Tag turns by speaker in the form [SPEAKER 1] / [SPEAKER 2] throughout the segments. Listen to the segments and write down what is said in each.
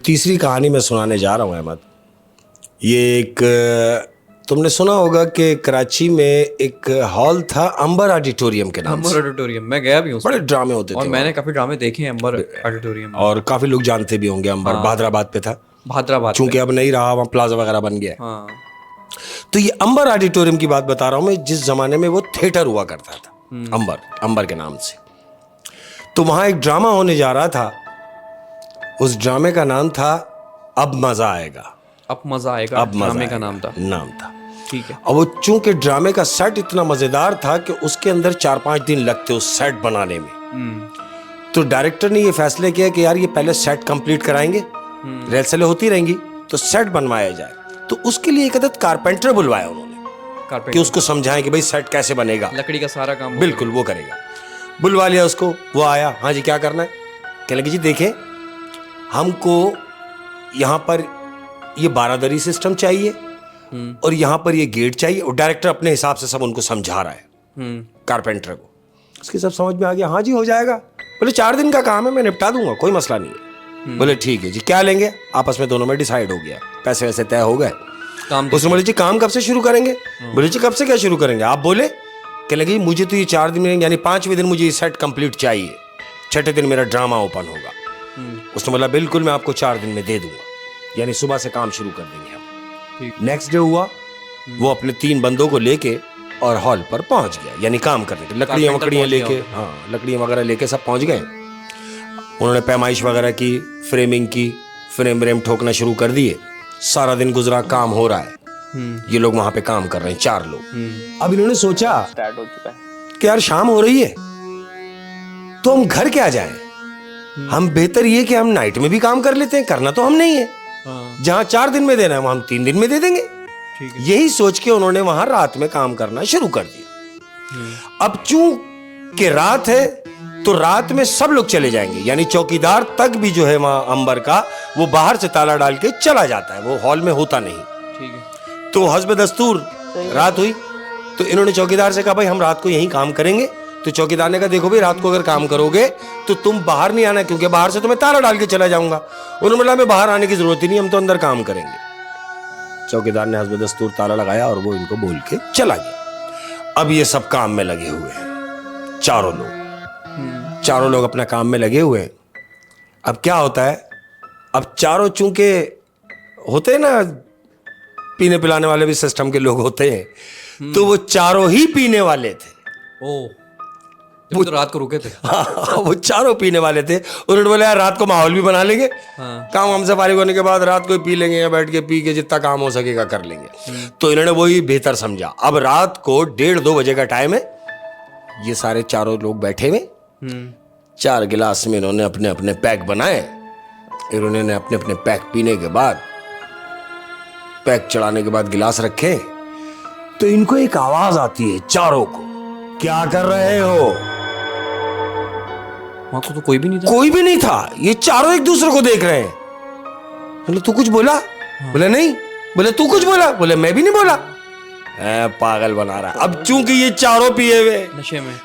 [SPEAKER 1] तीसरी कहानी मैं सुनाने जा रहा हूँ अहमद। ये एक तुमने सुना होगा कि कराची में एक हॉल था अंबर ऑडिटोरियम के नाम से।
[SPEAKER 2] अंबर ऑडिटोरियम मैं गया भी हूँ,
[SPEAKER 1] बड़े ड्रामे होते
[SPEAKER 2] और
[SPEAKER 1] थे
[SPEAKER 2] मैंने काफी ड्रामे देखे हैं अंबर ऑडिटोरियम में।
[SPEAKER 1] और काफी लोग जानते भी होंगे। अंबर बहादराबाद पे था,
[SPEAKER 2] भादराबाद
[SPEAKER 1] चूंकि अब नहीं रहा, वहाँ प्लाजा वगैरह बन गया है।
[SPEAKER 2] हाँ।
[SPEAKER 1] तो ये अंबर ऑडिटोरियम की बात बता रहा हूँ मैं, जिस जमाने में वो थिएटर हुआ करता था, अंबर के नाम से। तो वहाँ एक ड्रामा होने जा रहा था। उस ड्रामे का नाम था अब मजा आएगा।
[SPEAKER 2] अब मजा आएगा,
[SPEAKER 1] अब
[SPEAKER 2] ड्रामे का नाम था। ठीक है।
[SPEAKER 1] और वो चूंकि ड्रामे का सेट इतना मजेदार था कि उसके अंदर 4-5 दिन लगते उस सेट बनाने में। तो डायरेक्टर ने ये फैसले किया कि यार ये पहले सेट कंप्लीट कराएंगे, रिहर्सलें होती रहेंगी तो सेट बनवाया जाए। तो उसके लिए एक अदद कारपेंटर बुलवाया उन्होंने कि उसको समझाएं कि भाई सेट कैसे बनेगा,
[SPEAKER 2] लकड़ी का सारा काम
[SPEAKER 1] बिल्कुल वो करेगा। बुलवा लिया उसको, वो आया, हाँ जी क्या करना है। कहने लगे जी देखें, हमको यहाँ पर ये बारादरी सिस्टम चाहिए और यहाँ पर ये गेट चाहिए। और डायरेक्टर अपने हिसाब से सब उनको समझा रहा है कारपेंटर को। उसके सब समझ में आ गया, हाँ जी हो जाएगा। बोले 4 दिन का काम है, मैं निपटा दूंगा, कोई मसला नहीं है। बोले ठीक है जी, क्या लेंगे? आपस में दोनों में डिसाइड हो गया, पैसे वैसे तय हो गए। उसने बोले जी काम कब से शुरू करेंगे? बोले जी कब से क्या शुरू करेंगे आप बोले। कहने लगे मुझे तो ये 4 दिन में, यानी 5वें दिन मुझे ये सेट कंप्लीट चाहिए, 6ठे दिन मेरा ड्रामा ओपन होगा। उसने बोला बिल्कुल मैं आपको 4 दिन में दे दूंगा, यानी सुबह से काम शुरू कर देंगे हम। नेक्स्ट डे हुआ, वो अपने 3 बंदों को लेके और हॉल पर पहुंच गया, यानी काम करने के। लकड़ियां लेके, हाँ लकड़ियां वगैरह लेके सब पहुंच गए। उन्होंने पैमाइश वगैरह की, फ्रेमिंग की, फ्रेम व्रेम ठोकना शुरू कर दिए। सारा दिन गुजरा, काम हो रहा है। ये लोग वहां पे काम कर रहे हैं, 4 लोग। अब इन्होंने सोचा
[SPEAKER 3] स्टार्ट हो चुका है
[SPEAKER 1] कि यार शाम हो रही है तो हम घर क्या जाएं, हम बेहतर ये कि हम नाइट में भी काम कर लेते हैं, करना तो हम नहीं है। जहां 4 दिन में देना है वहां हम 3 दिन में दे देंगे। यही सोच के उन्होंने वहां रात में काम करना शुरू कर दिया। अब चूंकि रात है तो रात में सब लोग चले जाएंगे, यानी चौकीदार तक भी जो है वहां अंबर का, वो बाहर से ताला डाल के चला जाता है, वो हॉल में होता नहीं।
[SPEAKER 2] ठीक है।
[SPEAKER 1] तो हस्ब दस्तूर रात हुई तो इन्होंने चौकीदार से कहा भाई हम रात को यहीं काम करेंगे। तो चौकीदार ने कहा देखो भाई रात को अगर काम करोगे तो तुम बाहर नहीं आना, क्योंकि बाहर से तुम्हें ताला डाल के चला जाऊंगा। उन्होंने बोला मैं बाहर आने की जरूरत ही नहीं, हम तो अंदर काम करेंगे। चौकीदार ने हस्ब दस्तूर ताला लगाया और वो इनको बोल के चला गया। अब ये सब काम में लगे हुए हैं, चारों लोग अपना काम में लगे हुए हैं। अब क्या होता है, अब चारों चूंकि होते हैं ना, पीने पिलाने वाले भी सिस्टम के लोग होते हैं, तो वो चारों ही पीने वाले थे।
[SPEAKER 2] वो तो रात को रुके थे।
[SPEAKER 1] हाँ, वो चारों पीने वाले थे। उन्होंने बोला यार रात को माहौल भी बना लेंगे, काम हमसे फारिग होने के बाद रात को पी लेंगे, या बैठ के पी के जितना काम हो सकेगा कर लेंगे। तो इन्होंने वही बेहतर समझा। अब रात को 1:30-2 बजे का टाइम है, ये सारे चारों लोग बैठे हुए, 4 गिलास में इन्होंने अपने अपने पैक बनाए। इन्होंने अपने अपने पैक पीने के बाद, पैक चढ़ाने के बाद गिलास रखे, तो इनको एक आवाज आती है चारों को, क्या कर रहे हो?
[SPEAKER 2] वहां तो कोई भी नहीं था।
[SPEAKER 1] कोई भी नहीं था, ये चारों एक दूसरे को देख रहे हैं। बोले तू कुछ बोला? बोले नहीं। बोले तू कुछ बोला? बोले मैं भी नहीं बोला। पागल बना रहा है। अब चूंकि ये चारों पिए हुए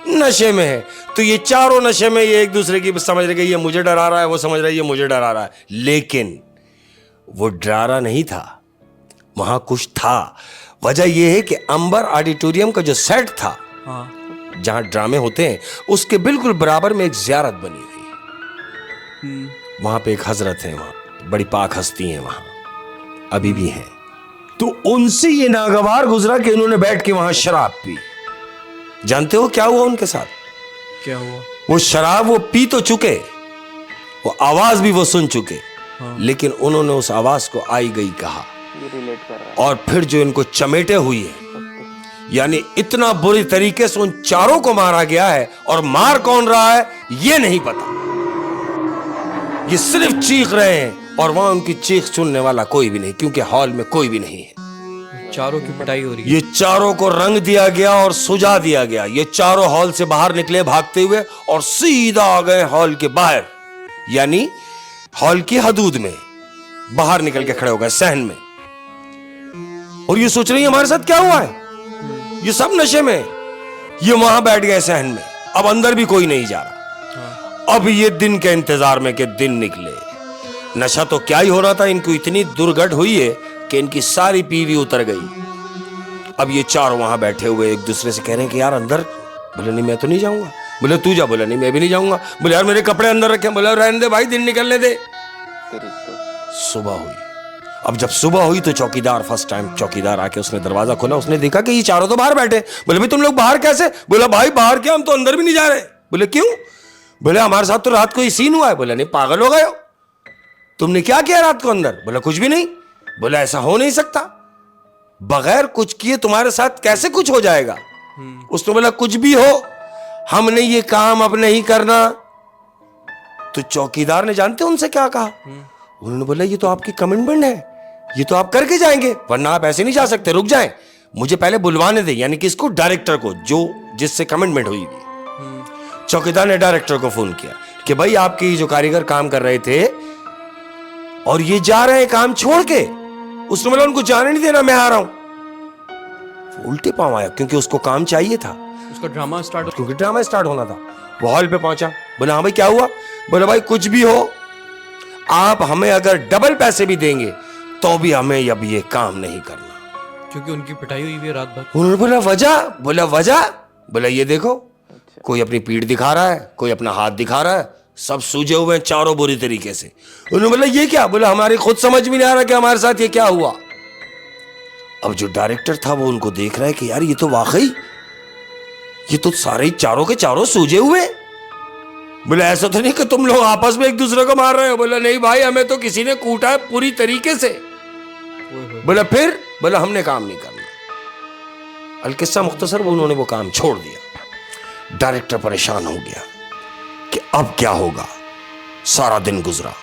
[SPEAKER 1] नशे में है, तो ये चारों नशे में, ये एक दूसरे की समझ रहे, ये मुझे डरा रहा है, वो समझ रहा है ये मुझे डरा रहा है। लेकिन वो डरा नहीं था, वहां कुछ था। वजह यह है कि अंबर ऑडिटोरियम का जो सेट था, जहां ड्रामे होते हैं, उसके बिल्कुल बराबर में एक ज़ियारत बनी हुई है। वहां पे एक हजरत है, वहां बड़ी पाक हस्ती है, वहां अभी भी है। तो उनसे ये नागवार गुजरा कि उन्होंने बैठ के वहां शराब पी। जानते हो क्या हुआ उनके साथ?
[SPEAKER 2] क्या हुआ?
[SPEAKER 1] वो शराब वो पी तो चुके, वो आवाज भी वो सुन चुके, लेकिन उन्होंने उस आवाज को आई गई कहा।
[SPEAKER 3] रिलेट कर रहा है।
[SPEAKER 1] और फिर जो इनको चमेटे हुई है, यानी इतना बुरी तरीके से उन चारों को मारा गया है, और मार कौन रहा है ये नहीं पता। ये सिर्फ चीख रहे हैं और वहां उनकी चीख सुनने वाला कोई भी नहीं, क्योंकि हॉल में कोई भी नहीं है।
[SPEAKER 2] चारों की पिटाई हो रही है।
[SPEAKER 1] ये चारों को रंग दिया गया और सुझा दिया गया। ये चारों हॉल से बाहर निकले भागते हुए और सीधा आ गए हॉल के बाहर, यानी हॉल की हदूद में बाहर निकल के खड़े हो गए सहन में। और ये सोच रही है हमारे साथ क्या हुआ है, ये सब नशे में। ये वहां बैठ गए सहन में, अब अंदर भी कोई नहीं जा रहा। अब ये दिन के इंतजार में के दिन निकले। नशा तो क्या ही हो रहा था, इनको इतनी दुर्घट हुई है कि इनकी सारी पीवी उतर गई। अब ये चारों वहां बैठे हुए एक दूसरे से कह रहे हैं कि यार अंदर। बोले नहीं मैं तो नहीं जाऊंगा। बोले तू जा। बोले नहीं मैं भी नहीं जाऊंगा। बोले यार मेरे कपड़े अंदर रखे। बोले रहने दे भाई, दिन निकलने दे।
[SPEAKER 3] तेरी तो
[SPEAKER 1] सुबह हुई। अब जब सुबह हुई तो चौकीदार, फर्स्ट टाइम चौकीदार आके उसने दरवाजा खोला, उसने देखा कि ये चारों तो बाहर बैठे। बोले भाई तुम लोग बाहर कैसे? बोला भाई बाहर क्या, हम तो अंदर भी नहीं जा रहे। बोले क्यों? बोले हमारे साथ तो रात को ये सीन हुआ है। बोले नहीं पागल हो गए हो, तुमने क्या किया रात को अंदर? बोला कुछ भी नहीं। बोला ऐसा हो नहीं सकता, बगैर कुछ किए तुम्हारे साथ कैसे कुछ हो जाएगा? उसने बोला कुछ भी हो, हमने ये काम अब नहीं करना। तो चौकीदार ने जानते उनसे क्या कहा? उन्होंने बोला ये तो आपकी कमिटमेंट है, ये तो आप करके जाएंगे, वरना आप ऐसे नहीं जा सकते, रुक जाएं, मुझे पहले बुलवाने दे। यानी कि इसको डायरेक्टर को, जो जिससे कमिटमेंट हुई थी। चौकीदार ने डायरेक्टर को फोन किया कि भाई आपके जो कारीगर काम कर रहे थे और ये जा रहे हैं काम छोड़ के। उसने बोला उनको जाने नहीं देना, मैं आ रहा हूं। उल्टे पांव आया क्योंकि उसको काम चाहिए था,
[SPEAKER 2] उसका ड्रामा स्टार्ट,
[SPEAKER 1] क्योंकि ड्रामा स्टार्ट होना था। वो हॉल पे पहुंचा। बोला हाँ भाई क्या हुआ? बोला भाई कुछ भी हो, आप हमें अगर डबल पैसे भी देंगे तो भी हमें अब ये काम नहीं करना,
[SPEAKER 2] क्योंकि उनकी पिटाई हुई है रात भर।
[SPEAKER 1] उन्होंने बोला वजह? बोला वजह? बोला ये देखो, कोई अपनी पीठ दिखा रहा है, कोई अपना हाथ दिखा रहा है, सब सूजे हुए हैं चारों बुरी तरीके से। उन्होंने बोला ये क्या? बोला हमारी खुद समझ में नहीं आ रहा कि हमारे साथ ये क्या हुआ। अब जो डायरेक्टर था वो उनको देख रहा है कि यार ये तो वाकई, ये तो सारे चारों के चारों सूजे हुए। बोला ऐसा तो नहीं कि तुम लोग आपस में एक दूसरे को मार रहे हो? बोला नहीं भाई, हमें तो किसी ने कूटा है पूरी तरीके से। बोला फिर? बोला हमने काम नहीं करना। अलकिस्सा मुख्तसर, उन्होंने वो काम छोड़ दिया। डायरेक्टर परेशान हो गया कि अब क्या होगा। सारा दिन गुजरा,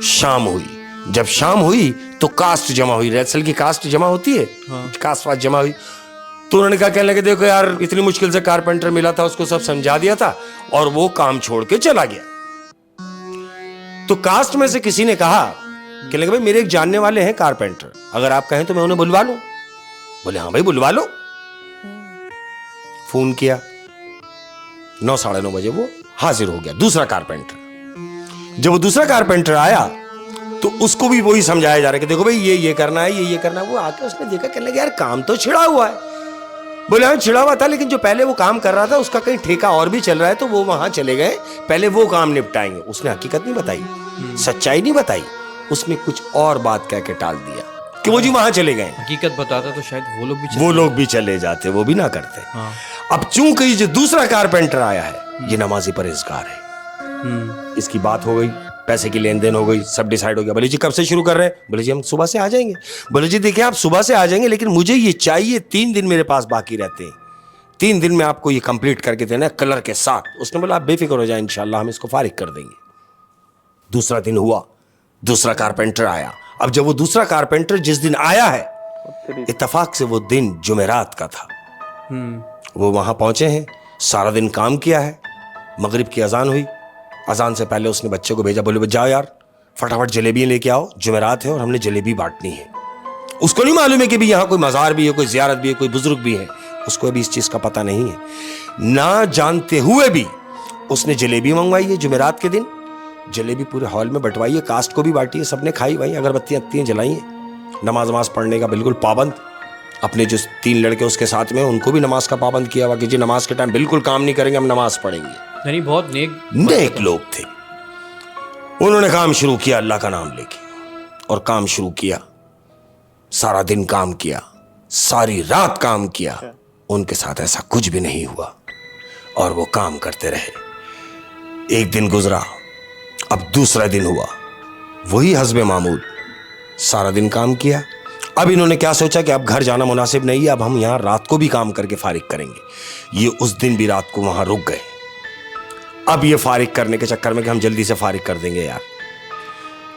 [SPEAKER 1] शाम हुई। जब शाम हुई तो कास्ट जमा हुई, रेसल की कास्ट जमा होती है, कास्ट वास्ट जमा हुई। तो उन्होंने कहा, कहने लगे देखो यार इतनी मुश्किल से कारपेंटर मिला था, उसको सब समझा दिया था और वो काम छोड़ के चला गया। तो कास्ट में से किसी ने कहा, कहने लगे भाई मेरे एक जानने वाले हैं कारपेंटर, अगर आप कहें तो मैं उन्हें बुलवा लूं। बोले हाँ भाई बुलवा लो। फोन किया, 9 साढ़े 9 बजे वो हाजिर हो गया, दूसरा कारपेंटर। जब वो दूसरा कारपेंटर आया तो उसको भी वही समझाया जा रहा है कि देखो भाई ये करना है, ये करना है। वो आके उसने देखा, कहने लगे यार काम तो छिड़ा हुआ है। बोले हाँ छिड़ा हुआ था, लेकिन जो पहले वो काम कर रहा था उसका कहीं ठेका और भी चल रहा है, तो वो वहां चले गए, पहले वो काम निपटाएंगे। उसने हकीकत नहीं बताई, सच्चाई नहीं बताई, उसने कुछ और बात कह के टाल दिया कि वो जी वहां चले गए।
[SPEAKER 2] हकीकत बताता तो शायद
[SPEAKER 1] वो लोग भी चले जाते, वो भी ना करते।
[SPEAKER 2] हाँ।
[SPEAKER 1] अब चूंकि ये जो दूसरा कारपेंटर आया है ये नमाजी परहेजगार है, इसकी बात हो गई, पैसे की लेन देन हो गई, सब डिसाइड हो गया। बोले जी कब से शुरू कर रहे हैं? बोले जी हम सुबह से आ जाएंगे। बोले जी देखिए आप सुबह से आ जाएंगे, लेकिन मुझे ये चाहिए, 3 दिन मेरे पास बाकी रहते हैं, 3 दिन में आपको ये कंप्लीट करके देना है कलर के साथ। उसने बोला आप बेफिक्र हो जाए, इंशाल्लाह हम इसको फारिग कर देंगे। दूसरा दिन हुआ, दूसरा कारपेंटर आया। अब जब वो दूसरा कारपेंटर जिस दिन आया है, इत्तेफाक से वो दिन जुमेरात का था। वो वहां पहुंचे हैं, सारा दिन काम किया है। मगरिब की अजान हुई, अजान से पहले उसने बच्चे को भेजा, बोले जाओ यार फटाफट जलेबियां लेके आओ, जुमेरात है और हमने जलेबी बांटनी है। उसको नहीं मालूम है कि भी यहाँ कोई मज़ार भी है, कोई ज़ियारत भी है, कोई बुजुर्ग भी है, उसको अभी इस चीज़ का पता नहीं है। ना जानते हुए भी उसने जलेबी मंगवाई है जुमेरात के दिन, जलेबी पूरे हॉल में बंटवाई है, कास्ट को भी बांटी है, सबने खाई भाई, अगरबत्तियाँ जलाई हैं। नमाज पढ़ने का बिल्कुल पाबंद, अपने जो 3 लड़के उसके साथ में उनको भी नमाज का पाबंद किया हुआ कि जी नमाज के टाइम बिल्कुल काम नहीं करेंगे, हम नमाज पढ़ेंगे।
[SPEAKER 2] यानी बहुत
[SPEAKER 1] नेक लोग थे। उन्होंने काम शुरू किया अल्लाह का नाम लेके, और काम शुरू किया, सारा दिन काम किया, सारी रात काम किया, उनके साथ ऐसा कुछ भी नहीं हुआ और वो काम करते रहे। एक दिन गुजरा, अब दूसरा दिन हुआ, वही हस्बे मामूल, सारा दिन काम किया। अब इन्होंने क्या सोचा कि अब घर जाना मुनासिब नहीं है, अब हम यहां रात को भी काम करके फारिग करेंगे। ये उस दिन भी रात को वहां रुक गए। अब ये फारिग करने के चक्कर में कि हम जल्दी से फारिग कर देंगे यार,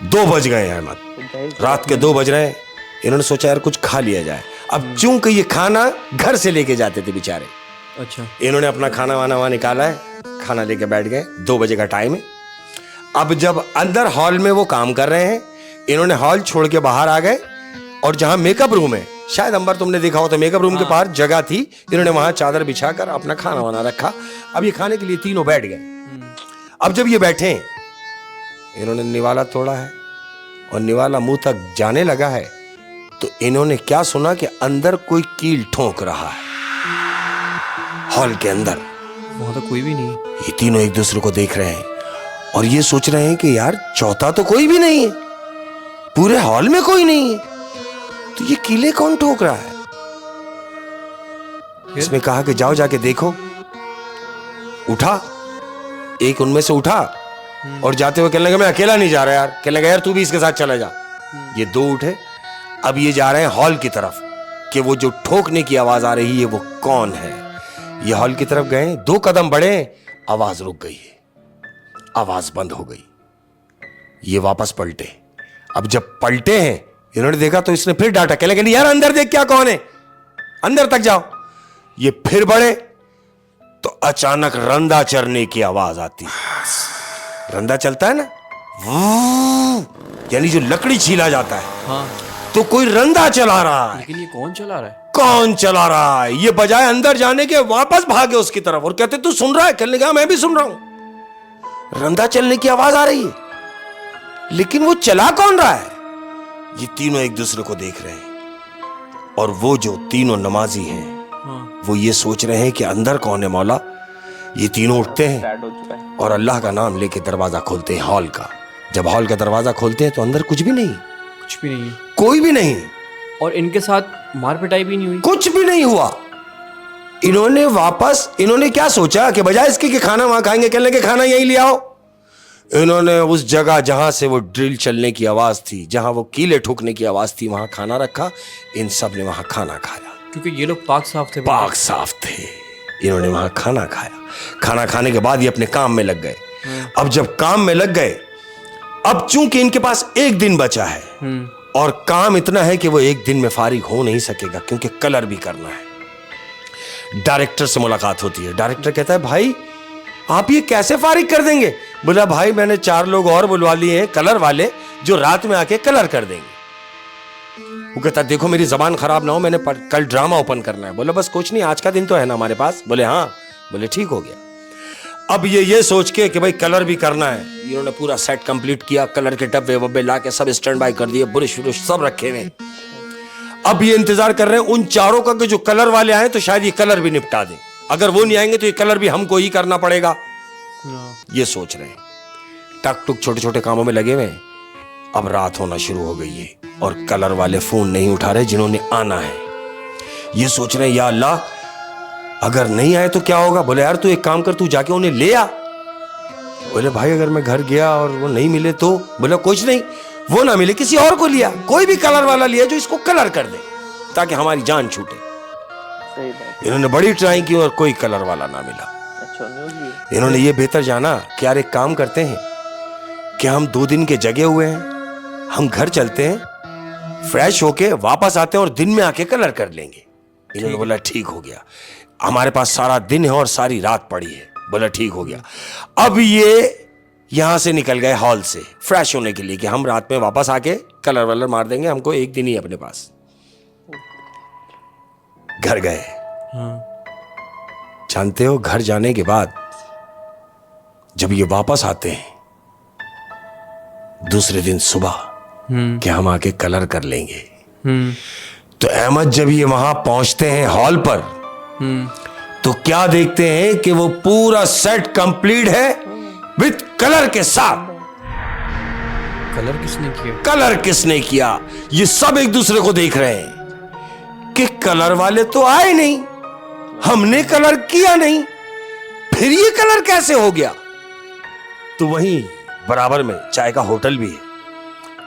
[SPEAKER 1] 2 बज गए हैं अहमद, रात के 2 बज रहे हैं। इन्होंने सोचा यार कुछ खा लिया जाए। अब चूंकि ये खाना घर से लेके जाते थे बेचारे,
[SPEAKER 2] अच्छा,
[SPEAKER 1] इन्होंने अपना खाना वाना वहां निकाला है, खाना लेके बैठ गए। 2 बजे का टाइम है। अब जब अंदर हॉल में वो काम कर रहे हैं, इन्होंने हॉल छोड़ के बाहर आ गए, और जहां मेकअप रूम है, शायद अंबर तुमने देखा हो तो मेकअप रूम के पास जगह थी, इन्होंने वहां चादर बिछाकर अपना खाना वाना रखा। अब ये खाने के लिए तीनों बैठ गए। अब जब ये बैठे, इन्होंने निवाला तोड़ा है, और निवाला मुंह तक जाने लगा है तो इन्होंने क्या सुना कि अंदर कोई कील ठोंक रहा है। हॉल के अंदर
[SPEAKER 2] वहां तो कोई भी नहीं।
[SPEAKER 1] ये तीनों एक दूसरे को देख रहे हैं और ये सोच रहे हैं कि यार चौथा तो कोई भी नहीं है, पूरे हॉल में कोई नहीं है, तो ये कीले कौन ठोक रहा है। इसने कहा कि जाओ जाके देखो। उठा, एक उनमें से उठा और जाते हुए कहने लगा मैं अकेला नहीं जा रहा यार। कहने लगा यार तू भी इसके साथ चला जा। ये दो उठे, अब ये जा रहे हैं हॉल की तरफ कि वो जो ठोकने की आवाज आ रही है वो कौन है। ये हॉल की तरफ गए, 2 कदम बढ़े, आवाज रुक गई है, आवाज बंद हो गई। ये वापस पलटे। अब जब पलटे हैं इन्होंने देखा तो इसने फिर डांटा, कहने लगे यार अंदर देख क्या कौन है, अंदर तक जाओ। ये फिर बढ़े तो अचानक रंदा चरने की आवाज आती है। रंदा चलता है ना, यानी जो लकड़ी छीला जाता है,
[SPEAKER 2] हाँ।
[SPEAKER 1] तो कोई रंदा चला रहा है।
[SPEAKER 2] लेकिन ये कौन चला रहा है?
[SPEAKER 1] कौन चला रहा है? ये बजाय अंदर जाने के वापस भागे उसकी तरफ और कहते तू सुन रहा है? कहने लगा मैं भी सुन रहा हूं, रंदा चलने की आवाज आ रही है, लेकिन वो चला कौन रहा है? ये तीनों एक दूसरे को देख रहे हैं और वो जो तीनों नमाजी हैं,
[SPEAKER 2] हाँ।
[SPEAKER 1] वो ये सोच रहे हैं कि अंदर कौन है मौला। ये तीनों उठते हैं
[SPEAKER 3] स्टार्ट हो चुका है।
[SPEAKER 1] और अल्लाह का नाम लेके दरवाजा खोलते हैं हॉल का। जब हॉल का दरवाजा खोलते हैं तो अंदर कुछ भी नहीं,
[SPEAKER 2] कुछ भी नहीं है।
[SPEAKER 1] कोई भी नहीं,
[SPEAKER 2] और इनके साथ मार पिटाई भी नहीं हुई?
[SPEAKER 1] कुछ भी नहीं हुआ। इन्होंने क्या सोचा कि बजाय इसके कि खाना वहां खाएंगे, कहने लगे खाना यहीं ले आओ। इन्होंने उस जगह जहां से वो ड्रिल चलने की आवाज थी, जहां वो कीले ठोकने की आवाज थी, वहां खाना रखा। इन सब ने वहां खाना खाया,
[SPEAKER 2] क्योंकि ये लोग पाक साफ थे।
[SPEAKER 1] पाक साफ थे। इन्होंने वहां खाना खाया। खाना खाने के बाद ये अपने काम में लग गए। अब जब काम में लग गए, अब चूंकि इनके पास 1 दिन बचा है और काम इतना है कि वो 1 दिन में फारिग हो नहीं सकेगा, क्योंकि कलर भी करना है। डायरेक्टर से मुलाकात होती है। डायरेक्टर कहता है भाई आप ये कैसे फारिग कर देंगे? बोला भाई मैंने 4 लोग और बुलवा लिए हैं कलर वाले, जो रात में आके कलर कर देंगे। वो कहता देखो मेरी जबान खराब ना हो, मैंने कल ड्रामा ओपन करना है। बोला बस कुछ नहीं, आज का दिन तो है ना हमारे पास। बोले हाँ। बोले ठीक हो गया। अब ये सोच के कि भाई कलर भी करना है, इन्होंने पूरा सेट कंप्लीट किया। कलर के डब्बे वब्बे ला के सब स्टैंड बाय कर दिए, ब्रश व्रुश सब रखे हुए। अब ये इंतजार कर रहे हैं उन 4 का कि जो कलर वाले आए तो शायद ये कलर भी निपटा दें। अगर वो नहीं आएंगे तो ये कलर भी हमको ही करना पड़ेगा। ये सोच रहे हैं, टक टुक छोटे छोटे कामों में लगे हुए हैं। अब रात होना शुरू हो गई है और कलर वाले फोन नहीं उठा रहे जिन्होंने आना है। ये सोच रहे हैं या अल्लाह अगर नहीं आए तो क्या होगा। बोले यार तू एक काम कर, तू जाके उन्हें ले आ। बोले भाई अगर मैं घर गया और वो नहीं मिले तो? बोले कुछ नहीं, वो ना मिले किसी और को लिया, कोई भी कलर वाला लिया जो इसको कलर कर दे ताकि हमारी जान छूटे।
[SPEAKER 3] सही बात।
[SPEAKER 1] इन्होंने बड़ी ट्राई की और कोई कलर वाला ना मिला।
[SPEAKER 3] अच्छा न्यूज़ भी।
[SPEAKER 1] इन्होंने ये बेहतर जाना कि यार एक काम करते हैं कि हम 2 दिन के जगे हुए हैं, हम घर चलते हैं, फ्रेश होके वापस आते हैं और दिन में आके कलर कर लेंगे। इन्होंने बोला ठीक हो गया, हमारे पास सारा दिन है और सारी रात पड़ी है। बोला ठीक हो गया। अब ये यहां से निकल गए हॉल से फ्रेश होने के लिए कि हम रात में वापस आके कलर वलर मार देंगे, हमको 1 दिन ही अपने पास। घर गए। जानते हो घर जाने के बाद जब ये वापस आते हैं दूसरे दिन सुबह कि हम आके कलर कर लेंगे, तो अहमद जब ये वहां पहुंचते हैं हॉल पर तो क्या देखते हैं कि वो पूरा सेट कंप्लीट है विद कलर के साथ।
[SPEAKER 2] कलर किसने किया?
[SPEAKER 1] कलर किसने किया ये सब एक दूसरे को देख रहे हैं कि कलर वाले तो आए नहीं, हमने कलर किया नहीं, फिर ये कलर कैसे हो गया। तो वहीं बराबर में चाय का होटल भी है,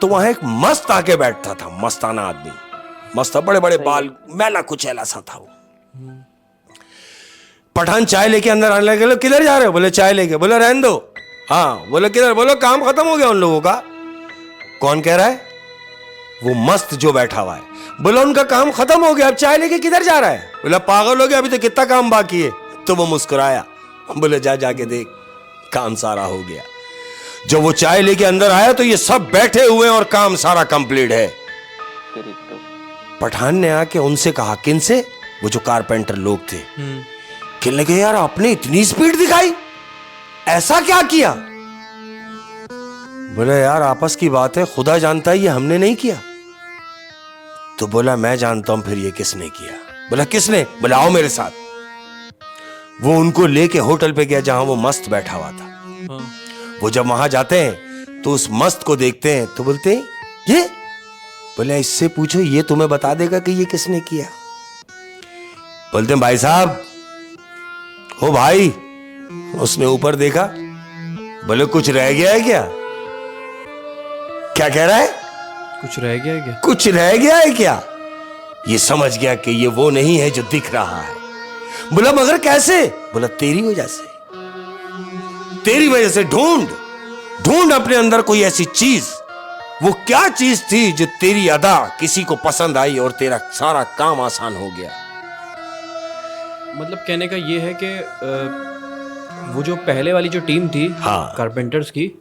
[SPEAKER 1] तो वहां एक मस्त आके बैठता था, मस्ताना आदमी, मस्त बड़े बड़े बाल, मैला कुचैला सा था वो। पठान चाय लेके अंदर आने लगे। किधर जा रहे हो? बोले चाय लेके। बोले रहने दो। हाँ। बोले किधर? बोलो काम खत्म हो गया उन लोगों का। कौन कह रहा है? वो मस्त जो बैठा हुआ है। बोला उनका काम खत्म हो गया, अब चाय लेके किधर जा रहा है? बोला पागल हो गया, अभी तो कितना काम बाकी है। तो वो मुस्कुराया, बोले जा जाके देख काम सारा हो गया। जब वो चाय लेके अंदर आया तो ये सब बैठे हुए और काम सारा कंप्लीट है। पठान ने आके उनसे कहा, किन से? वो जो कारपेंटर लोग थे। कहने लगे यार आपने इतनी स्पीड दिखाई, ऐसा क्या किया? बोला यार आपस की बात है, खुदा जानता है ये हमने नहीं किया। तो बोला मैं जानता हूं फिर ये किसने किया। बोला किसने? बोला आओ मेरे साथ। वो उनको लेके होटल पे गया जहां वो मस्त बैठा हुआ था।
[SPEAKER 2] हाँ।
[SPEAKER 1] वो जब वहां जाते हैं तो उस मस्त को देखते हैं तो बोलते हैं ये, बोले इससे पूछो ये तुम्हें बता देगा कि ये किसने किया। बोलते हैं भाई साहब, ओ भाई। उसने ऊपर देखा, बोले कुछ रह गया है क्या? क्या कह रहा है?
[SPEAKER 2] कुछ रह गया है क्या?
[SPEAKER 1] कुछ रह गया है क्या? ये समझ गया कि ये वो नहीं है जो दिख रहा है। बोला मगर कैसे? बोला तेरी वजह से, तेरी वजह से। ढूंढ ढूंढ अपने अंदर कोई ऐसी चीज, वो क्या चीज थी जो तेरी अदा किसी को पसंद आई और तेरा सारा काम आसान हो गया।
[SPEAKER 2] मतलब कहने का ये है कि वो जो पहले वाली जो टीम थी
[SPEAKER 1] हाँ।
[SPEAKER 2] कारपेंटर्स की,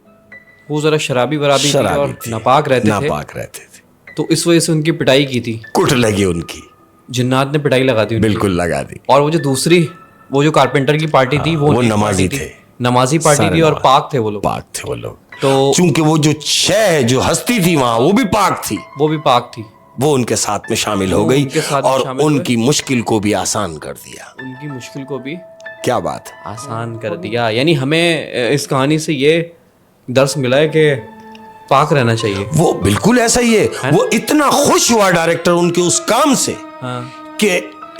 [SPEAKER 2] वो जरा शराबी वराबी थी
[SPEAKER 1] शराबी
[SPEAKER 2] और
[SPEAKER 1] थी।
[SPEAKER 2] नापाक रहते थे,
[SPEAKER 1] नापाक रहते थे,
[SPEAKER 2] तो इस वजह से उनकी पिटाई की थी।
[SPEAKER 1] कुट लगी उनकी,
[SPEAKER 2] जिन्नात ने पिटाई लगा दी उनकी।
[SPEAKER 1] बिल्कुल लगा दी।
[SPEAKER 2] और वो जो दूसरी, वो जो कारपेंटर की पार्टी थी, वो नेक
[SPEAKER 1] नमाजी
[SPEAKER 2] पार्टी
[SPEAKER 1] थे।
[SPEAKER 2] थी, नमाजी पार्टी
[SPEAKER 1] सारे
[SPEAKER 2] थी और
[SPEAKER 1] नमाजी।
[SPEAKER 2] पाक थे वो लोग।
[SPEAKER 1] पाक थे वो लोग।
[SPEAKER 2] तो
[SPEAKER 1] चूंकि वो जो शय जो हस्ती थी वहां वो भी पाक थी,
[SPEAKER 2] वो भी पाक थी,
[SPEAKER 1] वो उनके साथ में शामिल हो
[SPEAKER 2] वो
[SPEAKER 1] गई
[SPEAKER 2] उनके साथ में
[SPEAKER 1] और
[SPEAKER 2] शामिल हुए।
[SPEAKER 1] उनकी मुश्किल को भी आसान कर दिया।
[SPEAKER 2] उनकी मुश्किल को भी
[SPEAKER 1] क्या बात है।
[SPEAKER 2] आसान कर दिया। यानी हमें इस कहानी से ये दर्स मिला है कि पाक रहना चाहिए।
[SPEAKER 1] वो बिल्कुल ऐसा ही है। वो इतना खुश हुआ डायरेक्टर उनके उस काम से
[SPEAKER 2] हाँ।
[SPEAKER 1] कि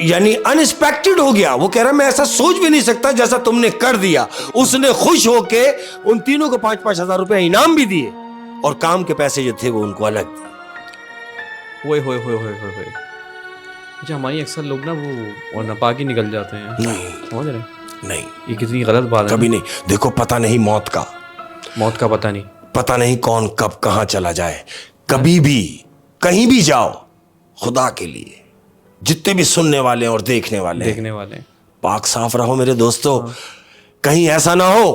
[SPEAKER 1] यानी अनएक्सपेक्टेड हो गया। वो कह रहा मैं ऐसा सोच भी नहीं सकता जैसा तुमने कर दिया। उसने खुश होके उन तीनों को 5-5 हजार रुपए इनाम भी दिए और काम के पैसे जो थे वो उनको अलग दिए।
[SPEAKER 2] होए होए होए होए होए होए। अच्छा, हमारी अक्सर लोग ना वो और नापाक ही निकल जाते हैं।
[SPEAKER 1] नहीं
[SPEAKER 2] समझ रहे?
[SPEAKER 1] नहीं,
[SPEAKER 2] ये कितनी गलत बात है।
[SPEAKER 1] कभी नहीं। देखो पता नहीं मौत का,
[SPEAKER 2] मौत का पता नहीं।
[SPEAKER 1] पता नहीं कौन कब कहां चला जाए। कभी भी कहीं भी जाओ, खुदा के लिए जितने भी सुनने वाले हैं और देखने वाले हैं,
[SPEAKER 2] देखने वाले
[SPEAKER 1] पाक साफ रहो मेरे दोस्तों। कहीं ऐसा ना हो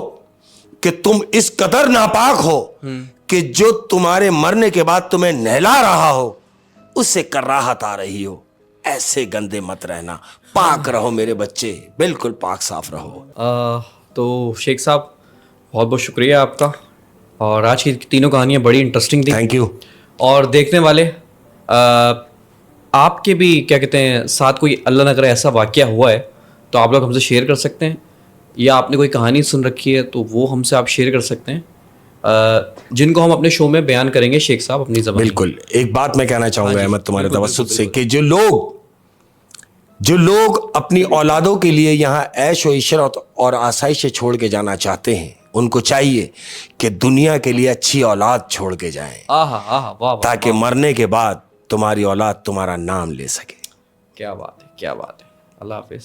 [SPEAKER 1] कि तुम इस कदर नापाक हो कि जो तुम्हारे मरने के बाद तुम्हें नहला रहा हो उससे कराहत आ रही हो। ऐसे गंदे मत रहना, पाक रहो मेरे बच्चे, बिल्कुल पाक साफ रहो।
[SPEAKER 2] तो शेख साहब, बहुत बहुत शुक्रिया आपका। और आज की तीनों कहानियाँ बड़ी इंटरेस्टिंग थी।
[SPEAKER 1] Thank you.
[SPEAKER 2] और देखने वाले, आपके भी क्या कहते हैं साथ कोई अल्लाह न करे ऐसा वाक़या हुआ है तो आप लोग हमसे शेयर कर सकते हैं, या आपने कोई कहानी सुन रखी है तो वो हमसे आप शेयर कर सकते हैं, जिनको हम अपने शो में बयान करेंगे शेख साहब अपनी ज़बान में।
[SPEAKER 1] बिल्कुल। एक बात मैं कहना चाहूंगा अहमद तुम्हारे तवस्सुत से कि जो लोग अपनी औलादों के लिए यहाँ ऐश व इशरत और आसाइश छोड़ के जाना चाहते हैं, उनको चाहिए कि दुनिया के लिए अच्छी औलाद छोड़ के जाएं,
[SPEAKER 2] आहा आहा, वाह वाह,
[SPEAKER 1] ताकि मरने के बाद तुम्हारी औलाद तुम्हारा नाम ले सके।
[SPEAKER 2] क्या बात है, क्या बात है। अल्लाह हाफिज़।